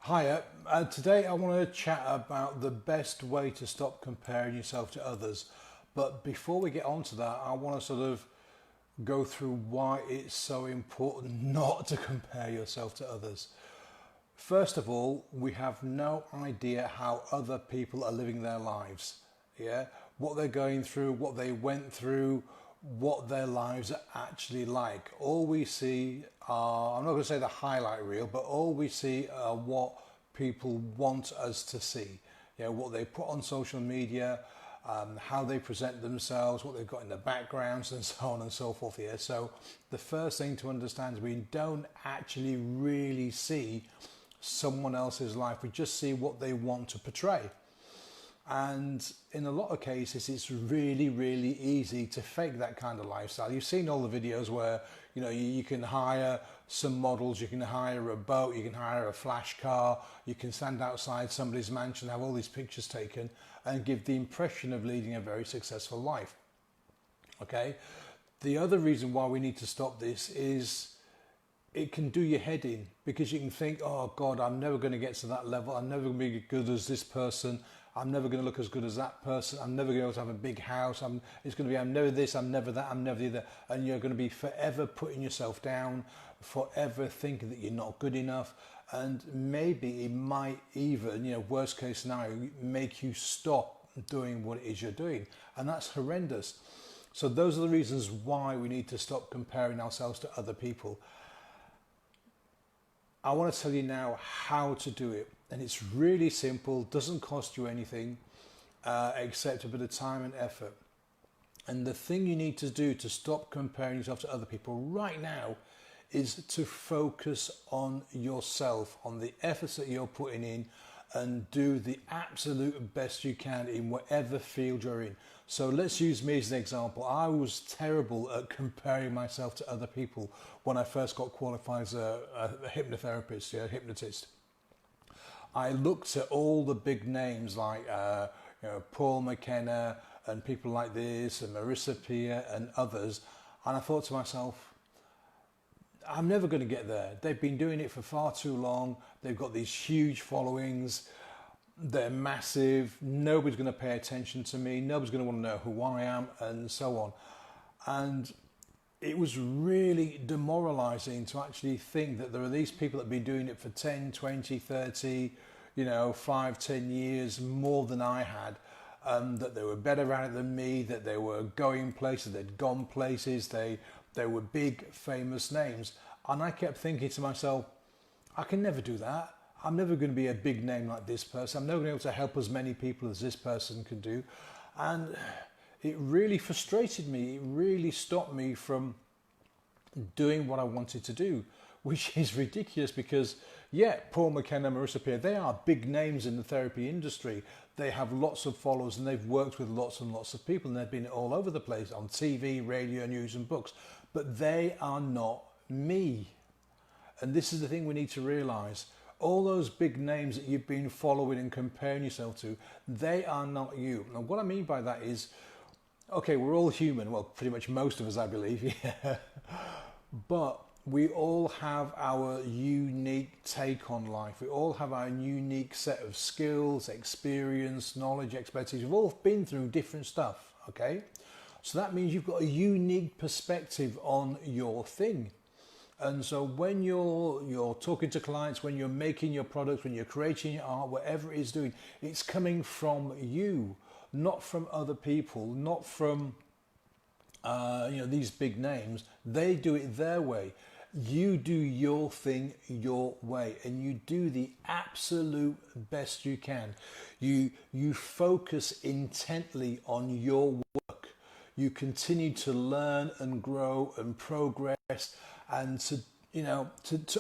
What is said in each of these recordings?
Hiya. Today I want to chat about the best way to stop comparing yourself to others. But before we get on to that, I want to sort of go through why it's so important not to compare yourself to others. First of all, we have no idea how other people are living their lives. Yeah, what they're going through, what they went through, what their lives are actually like. All we see are, I'm not going to say the highlight reel, but all we see are what people want us to see. You know, what they put on social media, how they present themselves, what they've got in the backgrounds, and so on and so forth here. So the first thing to understand is we don't actually really see someone else's life. We just see what they want to portray. And in a lot of cases, it's really, really easy to fake that kind of lifestyle. You've seen all the videos where, you can hire some models, you can hire a boat, you can hire a flash car, you can stand outside somebody's mansion, have all these pictures taken and give the impression of leading a very successful life. Okay? The other reason why we need to stop this is it can do your head in, because you can think, oh God, I'm never going to get to that level. I'm never going to be as good as this person. I'm never going to look as good as that person. I'm never going to have a big house. It's going to be, I'm never this, I'm never that, I'm never the other. And you're going to be forever putting yourself down, forever thinking that you're not good enough. And maybe it might even, worst case scenario, make you stop doing what it is you're doing. And that's horrendous. So those are the reasons why we need to stop comparing ourselves to other people. I want to tell you now how to do it, and it's really simple, doesn't cost you anything except a bit of time and effort. And the thing you need to do to stop comparing yourself to other people right now is to focus on yourself, on the efforts that you're putting in, and do the absolute best you can in whatever field you're in. So let's use me as an example. I was terrible at comparing myself to other people when I first got qualified as a hypnotherapist, a hypnotist. I looked at all the big names like Paul McKenna and people like this and Marissa Peer and others, and I thought to myself, I'm never going to get there. They've been doing it for far too long. They've got these huge followings. They're massive. Nobody's going to pay attention to me. Nobody's going to want to know who I am, and so on. And it was really demoralizing to actually think that there are these people that have been doing it for 10, 20, 30, 5, 10 years, more than I had. That they were better at it than me, that they were going places, they'd gone places, they were big, famous names. And I kept thinking to myself, I can never do that. I'm never going to be a big name like this person. I'm never going to be able to help as many people as this person can do. And it really frustrated me. It really stopped me from doing what I wanted to do, which is ridiculous because, Paul McKenna, Marissa Peer, they are big names in the therapy industry. They have lots of followers and they've worked with lots and lots of people and they've been all over the place on TV, radio, news and books. But they are not me. And this is the thing we need to realise. All those big names that you've been following and comparing yourself to, they are not you. And what I mean by that is, okay, we're all human. Well, pretty much most of us, I believe. Yeah. But we all have our unique take on life. We all have our unique set of skills, experience, knowledge, expertise. We've all been through different stuff, okay? So that means you've got a unique perspective on your thing. And so when you're talking to clients, when you're making your products, when you're creating your art, whatever it is doing, it's coming from you, not from other people, not from these big names. They do it their way. You do your thing your way, and you do the absolute best you can. You focus intently on your work. You continue to learn and grow and progress, and to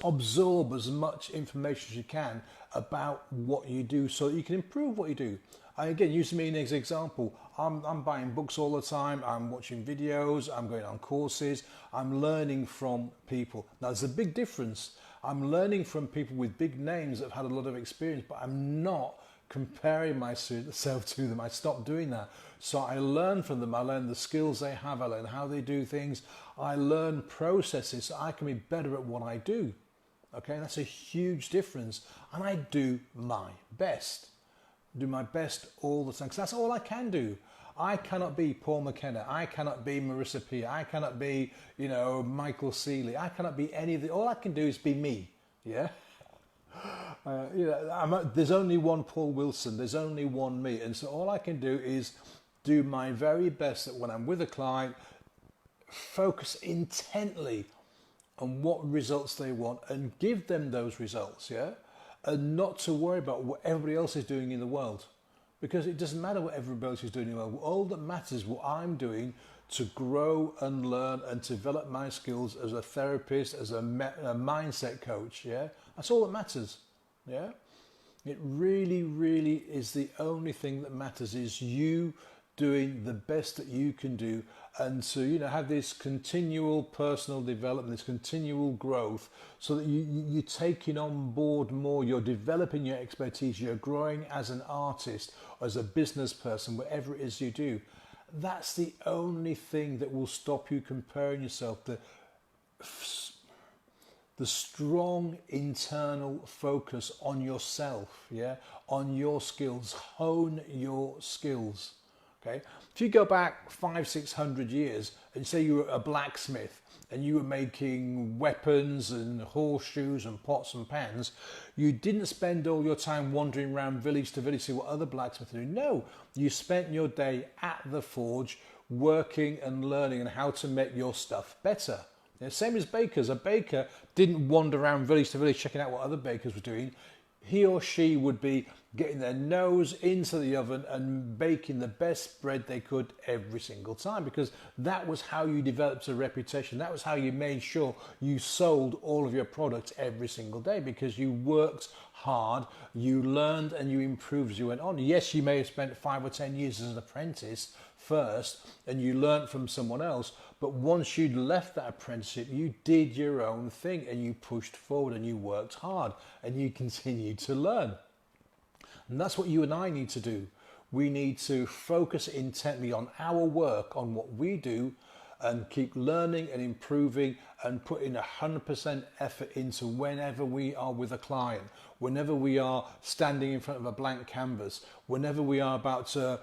absorb as much information as you can about what you do so that you can improve what you do. And again, use me as an example. I'm buying books all the time. I'm watching videos. I'm going on courses. I'm learning from people. Now, there's a big difference. I'm learning from people with big names that have had a lot of experience, but I'm not comparing myself to them. I stopped doing that. So I learn from them. I learn the skills they have. I learn how they do things. I learn processes so I can be better at what I do. Okay, and that's a huge difference. And I do my best. Do my best all the time, because that's all I can do. I cannot be Paul McKenna. I cannot be Marissa Peer. I cannot be, Michael Seeley. I cannot be any of the. All I can do is be me. Yeah. There's only one Paul Wilson. There's only one me, and so all I can do is do my very best that when I'm with a client, focus intently on what results they want and give them those results. Yeah, and not to worry about what everybody else is doing in the world. Because it doesn't matter what everybody else is doing. All that matters is what I'm doing to grow and learn and develop my skills as a therapist, as a mindset coach. Yeah, that's all that matters. Yeah, it really, really is the only thing that matters is you doing the best that you can do, and to have this continual personal development, this continual growth, so that you're taking on board more, you're developing your expertise, you're growing as an artist, as a business person, whatever it is you do. That's the only thing that will stop you comparing yourself. The strong internal focus on yourself, on your skills, hone your skills. Okay, if you go back 500-600 years and say you were a blacksmith and you were making weapons and horseshoes and pots and pans, you didn't spend all your time wandering around village to village to see what other blacksmiths do. No, you spent your day at the forge working and learning on how to make your stuff better. Same as bakers. A baker didn't wander around village to village checking out what other bakers were doing. He or she would be getting their nose into the oven and baking the best bread they could every single time, because that was how you developed a reputation. That was how you made sure you sold all of your products every single day, because you worked hard, you learned and you improved as you went on. Yes, you may have spent 5 or 10 years as an apprentice first and you learned from someone else, but once you'd left that apprenticeship, you did your own thing and you pushed forward and you worked hard and you continued to learn. And that's what you and I need to do. We need to focus intently on our work, on what we do, and keep learning and improving and putting 100% effort into whenever we are with a client, whenever we are standing in front of a blank canvas, whenever we are about to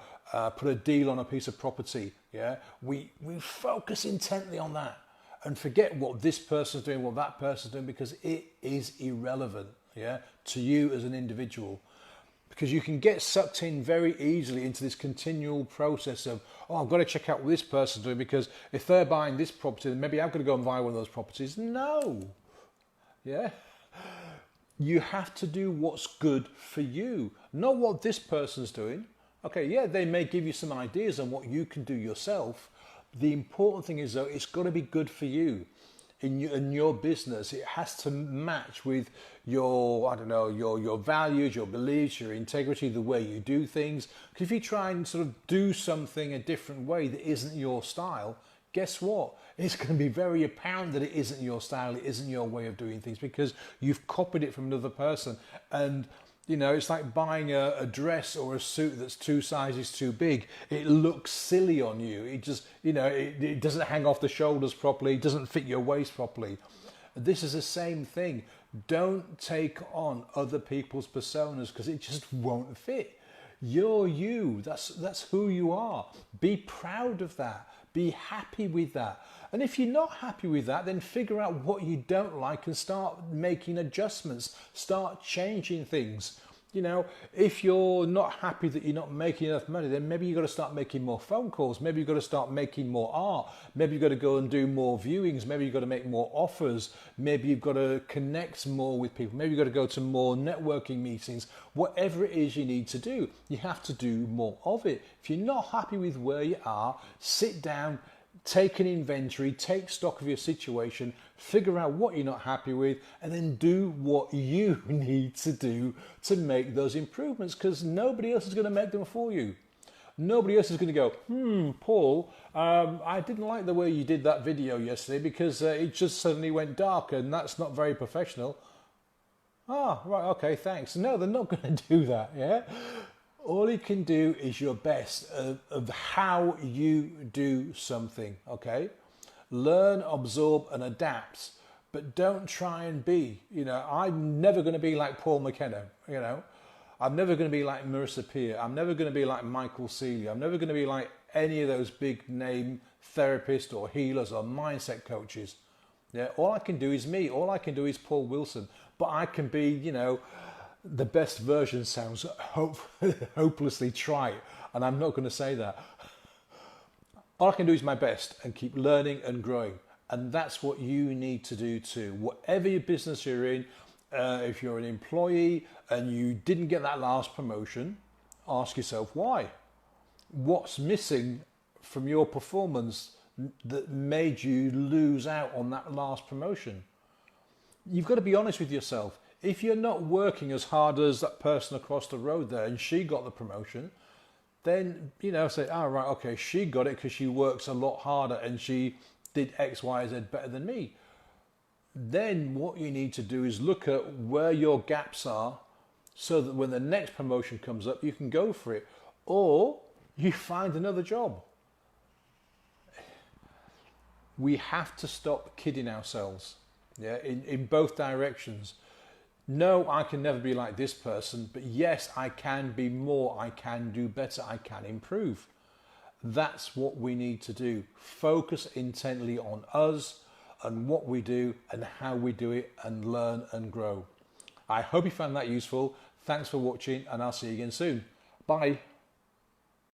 put a deal on a piece of property. We focus intently on that and forget what this person's doing, what that person's doing, because it is irrelevant to you as an individual. Because you can get sucked in very easily into this continual process of, I've got to check out what this person's doing, because if they're buying this property, then maybe I'm going to go and buy one of those properties. No. You have to do what's good for you, not what this person's doing. Okay, they may give you some ideas on what you can do yourself. The important thing is, though, it's got to be good for you. In your business, it has to match with your values, your beliefs, your integrity, the way you do things. Because if you try and sort of do something a different way that isn't your style, guess what? It's going to be very apparent that it isn't your style, it isn't your way of doing things, because you've copied it from another person. And it's like buying a dress or a suit that's 2 sizes too big. It looks silly on you. It just, it doesn't hang off the shoulders properly. It doesn't fit your waist properly. This is the same thing. Don't take on other people's personas, because it just won't fit. You're you. That's who you are. Be proud of that. Be happy with that. And if you're not happy with that, then figure out what you don't like and start making adjustments. Start changing things. If you're not happy that you're not making enough money, then maybe you've got to start making more phone calls. Maybe you've got to start making more art. Maybe you've got to go and do more viewings. Maybe you've got to make more offers. Maybe you've got to connect more with people. Maybe you've got to go to more networking meetings. Whatever it is you need to do, you have to do more of it. If you're not happy with where you are, sit down, take an inventory, take stock of your situation, figure out what you're not happy with, and then do what you need to do to make those improvements, because nobody else is going to make them for you. Nobody else is going to go, Paul, I didn't like the way you did that video yesterday because it just suddenly went dark and that's not very professional. Right, okay, thanks. No, they're not going to do that, All you can do is your best of how you do something, okay? Learn, absorb and adapt. but don't try and be. I'm never going to be like Paul McKenna. I'm never going to be like Marissa Peer. I'm never going to be like Michael Seeley. I'm never going to be like any of those big name therapists or healers or mindset coaches. Yeah, all I can do is me. All I can do is Paul Wilson. But I can be, the best version sounds hopelessly trite, and I'm not going to say that. All I can do is my best and keep learning and growing. And that's what you need to do too. Whatever your business you're in, if you're an employee and you didn't get that last promotion, ask yourself why. What's missing from your performance that made you lose out on that last promotion? You've got to be honest with yourself. If you're not working as hard as that person across the road there and she got the promotion, then, say, oh, right, okay, she got it because she works a lot harder and she did X, Y, Z better than me. Then what you need to do is look at where your gaps are so that when the next promotion comes up, you can go for it. Or you find another job. We have to stop kidding ourselves, in both directions. No, I can never be like this person, but yes, I can be more, I can do better, I can improve. That's what we need to do. Focus intently on us and what we do and how we do it, and learn and grow. I hope you found that useful. Thanks for watching, and I'll see you again soon. Bye.